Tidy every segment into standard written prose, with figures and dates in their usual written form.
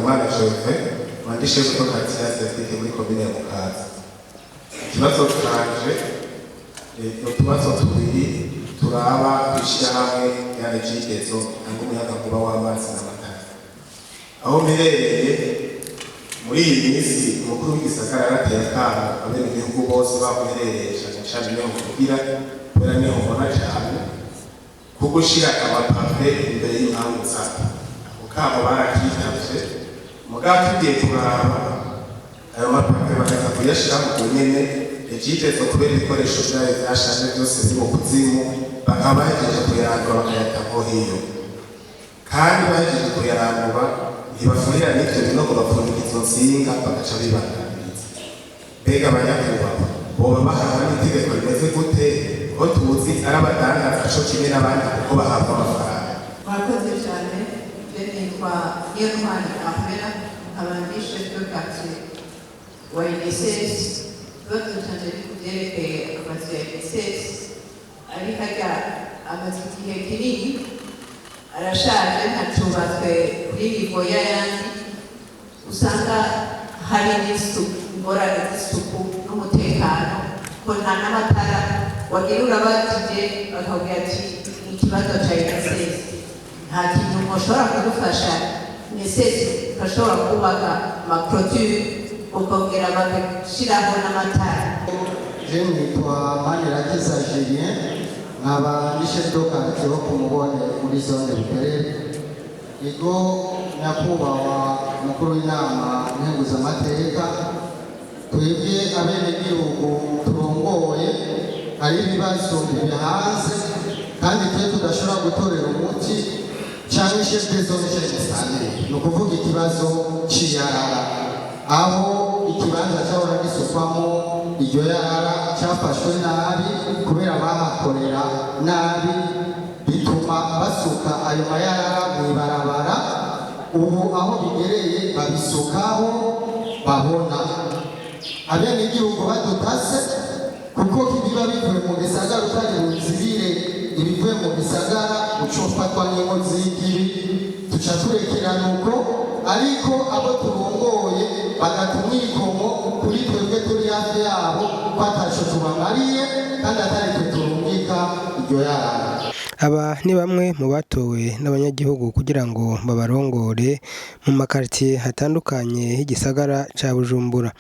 Habyarimana Jove wandishe ko katiya sefike muri komine ya Mukaza. Ikibazo canje utubazo tubiri turaba bishyirahamwe yani Jigezo ngo umuyagankuba w'amazi n'amatara. Aho mperereye muri iyi minsi umukuru w'igisagara yarateye akamo abenegihugu bose bamuherereye cyane niho kugira kubera niho mbona cyane kuko gushyira amapave imbere y'intango zabo ukaba barakitavye mugabo tugiye kuraba ayo mapave bakaza kuyashyira mu nyene Jigezo kubera ibikoresho byayo byashaje byose biri mu kuzimu bakaba bahejeje kuyarandura bakayataho hiyo kandi bahejeje kuyarandura ntibafurira n'ibyo binogo bapfundika izo nsinga bagaca bibandaniriza. Mbega abanyakubahwa boba bahabwa n'itegeko rimeze gute ko tuzi ari abadandaza co kimwe n'abandi kuko bahabwa amafaranga. Murakoze cyane nitwa Niyotwari Ahmera nkabandishe quartier wa INSS ikibazo canje ari kuvyerekeye amazu ya INSS ari harya amazu igihe kinini arashaje ntacubatswe kuri nivo y'ayandi usanga hari ingorane z'isuku n'umutekano ko nta n'amatara wagira urabajije bakabwira ati ni ikibazo ca INSS nta kintu mushobora kudufasha INSS bashobora kubaka amaproture ukongera bagashiraho n'amatara. Je nitwa Manirakiza Julien nkaba ni chef de quartier wo kumubone muri zone Buterere. Ego nyakubahwa mukuru w'inama nkenguzamateka twebwe abenegihugu turongoye hari ibibazo biri hanze kandi twe tudashobora gutorera umuti cyangwa chef de zone ni ukuvuga ikibazo c'iyarara aho ikibanza cyahora gisukwamo iryo yarara cyafashwe nabi kubera bahakorera nabi bituma basuka ayo mayarara mw'ibarabara ubu aho bigereye babisukaho babona abenegihugu badutase kuko kibiba bivuye mu gisagara utari buzibire ibivuye mu gisagara ucofatwa n'inkozi z'ikibi tuca turekerana uko ariko abo turongoye bagatumwikomo kuri twebwe turi hafi yabo ko ataco tubamariye kandi atari twe turungika iryo yarara. Aba ni bamwe mu batowe n'abanyagihugu kugira ngo babarongore mu makartier hatandukanye h'igisagara ca Bujumbura.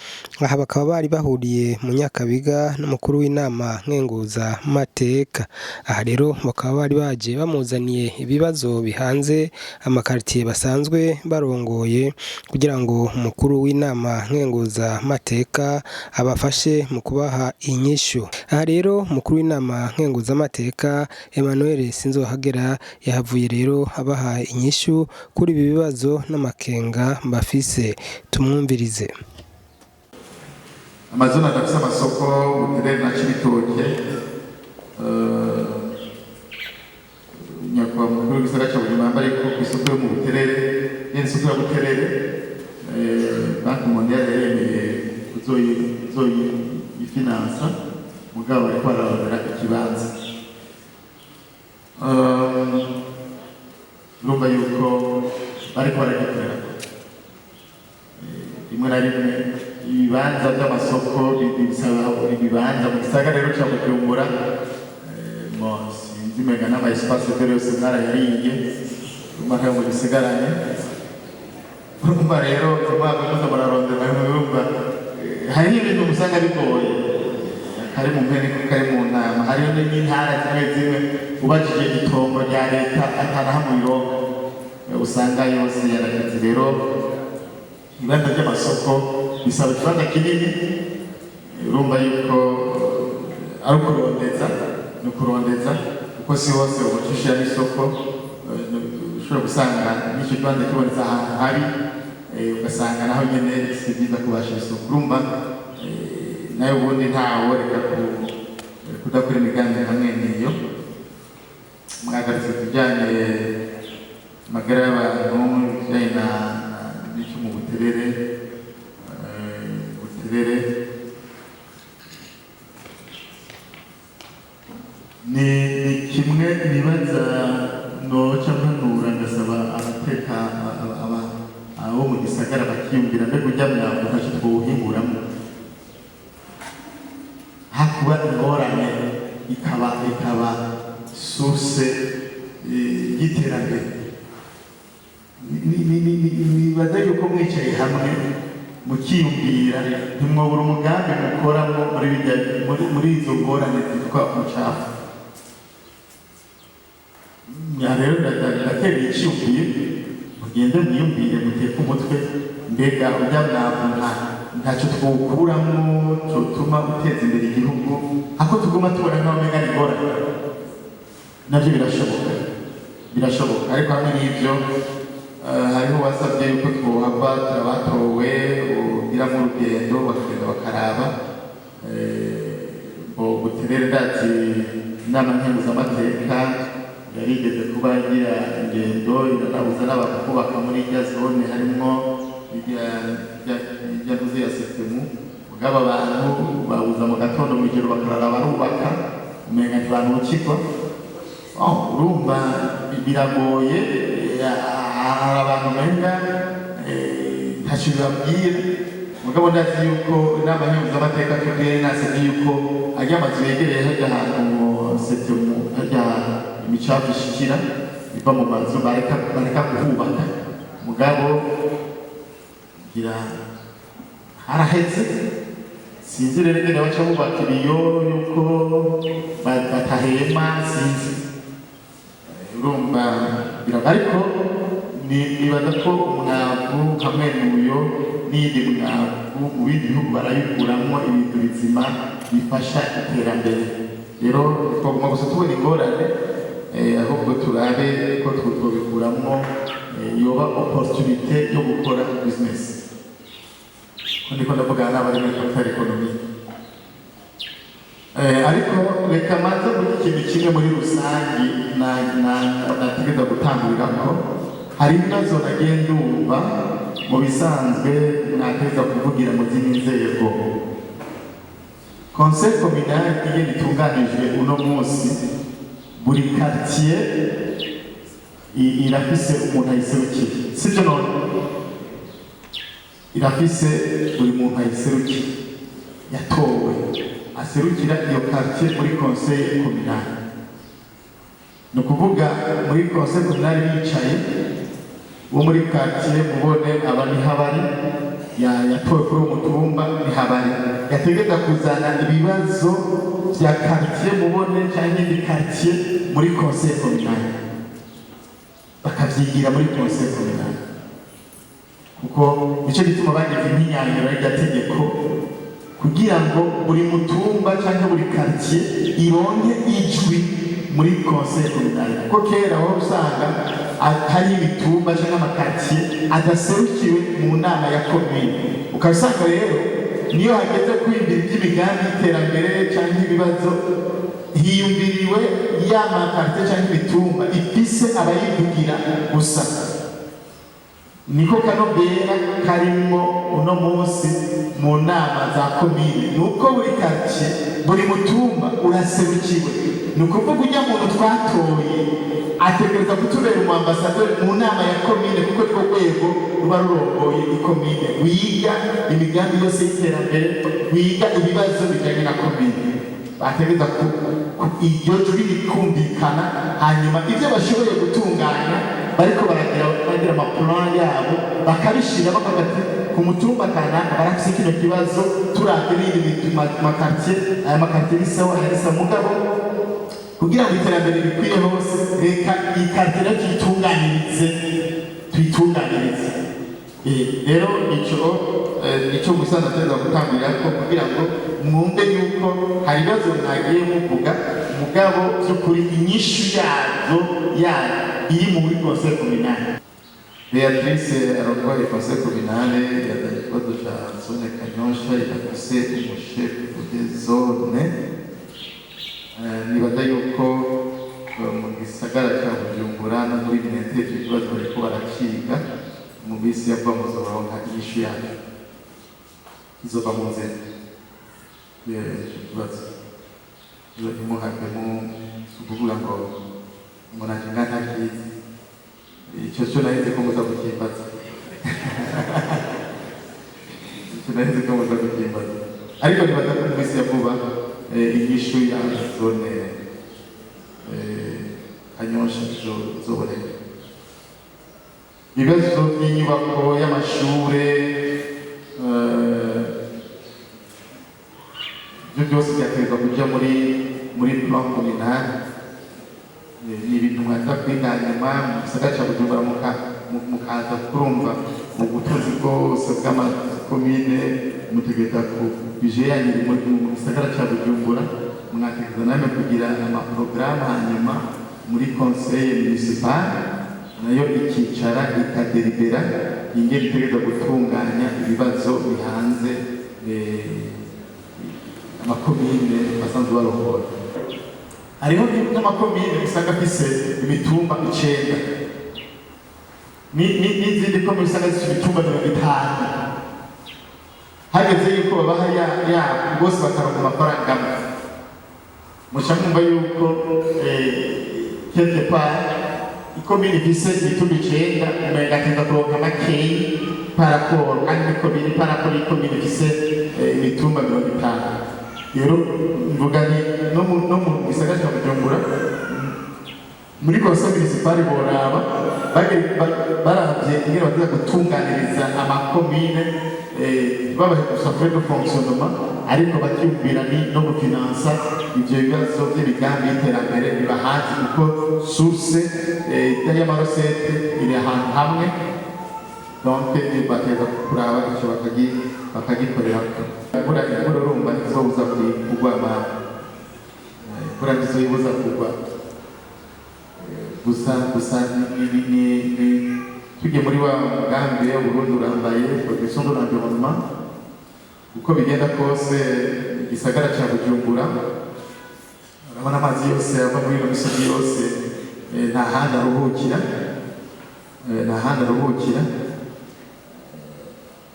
Aha bakaba bari bahuriye mu Nyakabiga n'umukuru w'inama nkenguza mateka. Aha rero bakaba bari baje bamuzaniye ibibazo bihanze amakartier basanzwe barongoye kugira ngo umukuru w'inama nkenguza mateka abafashe mu kubaha inyishu. Aha rero umukuru w'inama nkenguza mateka Emmanuel Sinzohagera yahavuye rero abaha inyishu kuri ibi bibazo n'amakenga bafise. Tumwumvirize. Amazona adafise amasoko Buterere na Cibitoke nyakubahwa mukuru w'igisagara ca Bujumbura yambariye ko kw'isoko yo mu Buterere n'isoko ya Buterere Banki Mondiale yaremeye kuzoyifinansa mugabo ariko bararondera ikibanza. Urumva yuko bariko baragikorera rimwe na rimwe ibibanza by'amasoko bisaba ibibanza mu gisagara rero ca Bujumbura sinzi mega n'ama espace de yose narayariye urumva ntayo mu gisigaranye urumva rero muza murarondera urumva hari ibintu usanga bigoye kari mu mpene kari mu nama hariyo n'intara zimwe ubajije itongo rya leta atanaha mu irongo usanga yose yarageze. Rero ibibanza by'amasoko bisaba ikibanza kinini urumva yuko ari ukurondeza kuko si hose ubucisha n'isoko ushobora gusanga n'icyo kibanza kibonetse ahantu hari ugasanga naho nyene si byiza kubasha isoko. Urumva nayo ubundi ntawe reka kudakora imigambi hamwe n'iyo mwagaritse tujyanye amagara y'abantu bijyanye n'icyo mu Buterere ni kimwe ibibaza no cyangwa nura ngasaba abateka abo mu gisagara bakiyumvira mbega ujya mwavu ntacyo twawuhinguramo hakuba ingorane ikaba source y'iterambere. Nibaza yuko mwicaye hamwe mukiyumvira ntimwobura umugambi mukoramo muri izo ngorane zitwa umucafu. Rero ndatera iciyumviye mugende mwiyumvire muteke umutwe mbega ujya mwavu ntacyo twawukuramo cyotuma uteza imbere igihugu ako tuguma tubona nkaho mega ingorane nabyo birashoboka ariko hamwe n'ibyo hariho wasabye yuko twohava turabatowe ugira mu rugendo bakagenda bakaraba buterere ndati inama nkenguzamateka yarigeze kuba agira ingendo iranabuza n'abantu kubaka muri irya zone harimo irya ntuze ya Septemu mugabo abantu babuza mu gatondo mu ijoro bakarara barubaka umenga ntibanukirwa. Urumva biragoye hari abantu benga ntacyo bibabwira mugabo ndazi yuko inama nkenguzamateka tubwiye nasabye yuko ajya amazu yegereye hajya ahantu Septemu hajya imicafu ishikira iva mu mazu bareka kuhubaka mugabo gira haraheze sinzi rero ngene baca bubakira iyo yuko batahema sinzi urumva ariko nibaza ko umwavu hamwe n'uyo n'iyindi mwavu mu bindi bihugu barayikuramwo ibintu bizima bifasha iterambere. Rero twagomba gusa tubona ingorane ahubwo turabe ko twobikuramwo yoba opportunité yo gukora business. Ndiko ndavuga n'abari muri secteur économique. Ariko reka maze muri ikintu kimwe muri rusangi nategeza gutangurirako hari ibibazo nagiye ndumva mu bisanzwe nateza kuvugira mu zindi nzego. Conseil communal iyo bitunganijwe uno munsi buri quartier irafise umuntu ayiserukira sivyo none irafise buri muntu ayiserukira yatowe aserukira iyo quartier muri conseil communal. Ni ukuvuga muri conseil communal bicaye wo muri quartier mubone aba nihabari yatowe kuri umutumba nihabari yategeka kuzana ibibazo vya quartier mubone cyangwa indi quartier muri conseil communal bakavyigira muri conseil communal kuko nico gituma bagize imyinyanyiro y'iryo tegeko kugira ngo buri mutumba cyangwa buri quartier ironke ijwi muri conseil communal kuko kera aho usanga hari imitumba cyangwa amakartier adaserukiwe mu nama ya commune ukasanga rero niyo hageze kwimbira iby'imigambi y'iterambere cyangwa ibibazo hiyumviriwe ya makartier cyangwa imitumba ifise abayivugira gusa. Niko kanobera karimo uno munsi mu nama za commune nuko buri quartier buri mutumba uraserukiwe. Ni ukuvuga ujya muntu twatoye ategereza kutubera umu ambassadeur mu nama ya commune kuko niko rwego ruba rurongoye ikomine wiga imigambi yose y'iterambere wiga ibibazo bijyanye na commune bategereza iryo jwi rikumvikana hanyuma ibyo bashoboye gutunganya bariko baragira amaplan yabo bakabishira bakagati ku mutumba kanaka barafise kino kibazo turavye n'ibindi makartier aya makartier bisawa harisa mugabo kugira ngo iterambere rikwiye hose reka ikartira tuyitunganirize. Rero ico musana teza gutangurira ko kugira ngo mwumve yuko hari ibibazo mwagiye muvuga mugabo by'ukuri inyishu yazo iri muri conseil communal. Beatrice arongoye conseil communal yazanye ikibazo ca zone Kanyosha irafise umushefu de zone nibaza yuko mu gisagara cya Bujumbura no muri Minete icyo kibazo bariko baraciga mu bisi yava muzoronka inyishu yayo izova mu nzira icyo kibazo iyo ntimuhavemo ukuvuga ngo umuntu agenda ntakizi icyo cyo nahise ko muza kukibaza nahise ko muza kukimbaza ariko nibaza ko mu minsi ya vuba inyishu ya zone Kanyosha zoboneka. Ibibazo by'inyubako y'amashure ibyo byose byaterwa kujya muri plan communal. Ni ibintu mwaza kwiga nyuma mu gisagara cya Bujumbura mukaza kurumva mu butunzi bwose bw'amakomine mutegeka ku bije yanyu mu gisagara cya Bujumbura mwategeza namwe kugira amaporogaramu hanyuma muri conseil municipal nayo ikicara ikadelibera ingene itegereza gutunganya ibibazo bihanze amakomine basanzwe barongora. Hariho n'amakomine usanga afise imitumba 9 n'izindi komine usanga zifise imitumba 50. Hageze yuko babaha ya bose bakaronka amafaranga amwe muca mwumva yuko quelque part ikomine ifise imitumba 9 umenga atenda kuronka makeyi paraporo andi komine paraporo ikomine ifise imitumba 50. Rero mvuga ni no mu gisagara cya Bujumbura muri conseil municipal boraba baravye ingene baza gutunganiriza amakomine babahe gusafre de fonctionnement ariko bakyumvira ni no gufinansa ivyo bibazo by'imigambi y'iterambere biba hanze kuko source y'amarosete iri ahantu hamwe donc bateza kuraba icyo bakagikorera kura urumva ntizobuza kugwa kura ntizobuza kugwa gusa ni tujye muri wa mugambi ya Burundi urambaye protection de l'environnement uko bigenda kose igisagara cya Bujumbura urabona amazi yose ava muri ino misozi yose nta handi aruhukira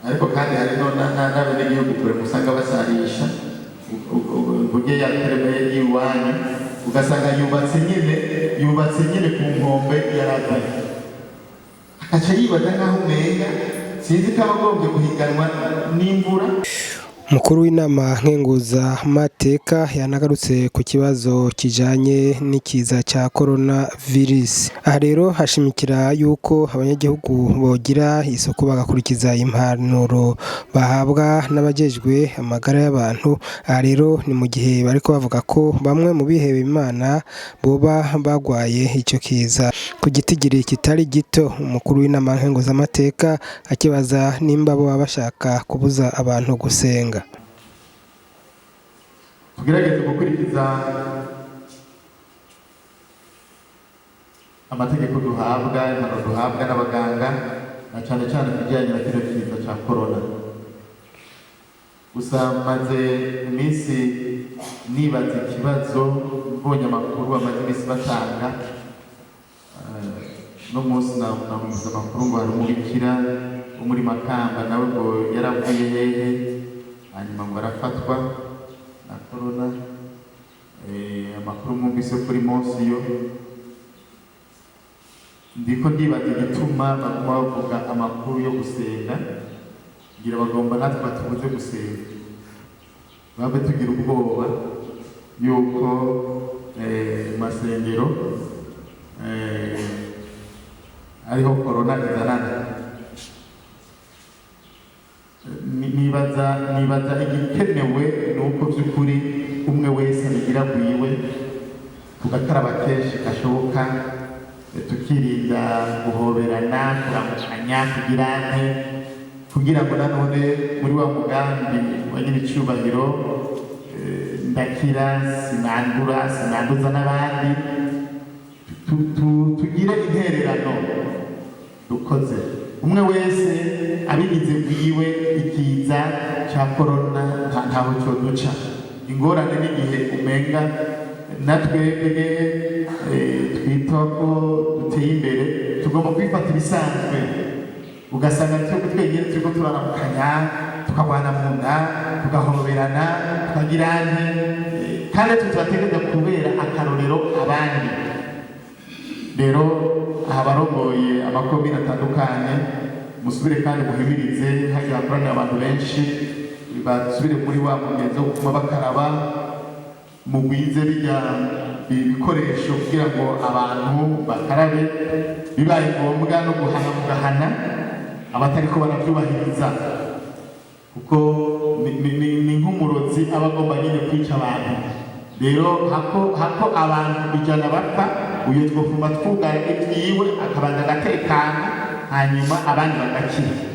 ariko kandi hari n'abenegihugu kure musanga basarisha uburyo yateremeye y'iwanyu ugasanga yubatse nyine ku nkombe yaragaye akaca yibaza nk'aho umenga sinzi ko abagombye guhiganwa n'imvura. Umukuru w'inama nkenguzamateka yanagarutse ku kibazo kijanye n'ikiza cya coronavirus. Aha rero hashimikira yuko abanyagihugu bogira isuku bagakurikiza impanuro bahabwa n'abajejwe amagara y'abantu. Aha rero ni mu gihe bariko bavuga ko bamwe mu bihebe Imana boba bagwaye ico kiza ku gitigiri kitari gito. Umukuru w'inama nkenguzamateka akibaza nimba bo bashaka kubuza abantu gusenga. Tugerageze gukurikiza amategeko duhabwa n'abaganga na cyane kubijyanye na kino kiza cya corona. Gusa maze iminsi nibaza ikibazo mbonye amakuru amaze iminsi batanga no munsi namuza amakuru ngo hari umubikira wo muri Makamba nawe ngo yaravuye hehe hanyuma ngo arafatwa na corona. Amakuru mwumvise kuri Monsiyo ndiko ndibaza igituma baguma bavuga amakuru yo gusenga ngira bagomba natwe batubuze gusenga babe tugira ubwoba yuko masengero ariho corona izanana. Nibaza igikenewe nuko by'ukuri umwe wese abigira bwiwe tugakaraba kenshi gashoboka tukirinda guhoberana kuramukanya kugirane kugira ngo nanone muri wa mugambi wa nyir'icyubahiro ndakira sinanduza n'abandi tugire intererano dukoze umwe wese abigize bwiwe ikiza cya corona ntaho cyo duca. Ingorane n'igihe umenga natwebwe twita ko duteye imbere tugomba kwifata ibisanzwe ugasanga twenyine turiko turaramukanya tukagwana mu nda tugahoberana tukagirane kandi tutategereza kubera akarorero abandi. Rero abarongoye amakomine atandukanye musubire kandi muhimirize hagiye hakoraniye abantu benshi basubire muri wa mugenzo wo gutuma bakaraba mugwize bijya ibikoresho kugira ngo abantu bakarabe bibaye ngombwa no guhana mugahana abatariko barabyubahiriza kuko ni nk'umurozi aba agomba nyine kwica abantu rero hako abantu 100 bapfa uyo twofuma twugara ibyiwe akabanza agatekana hanyuma abandi bagakira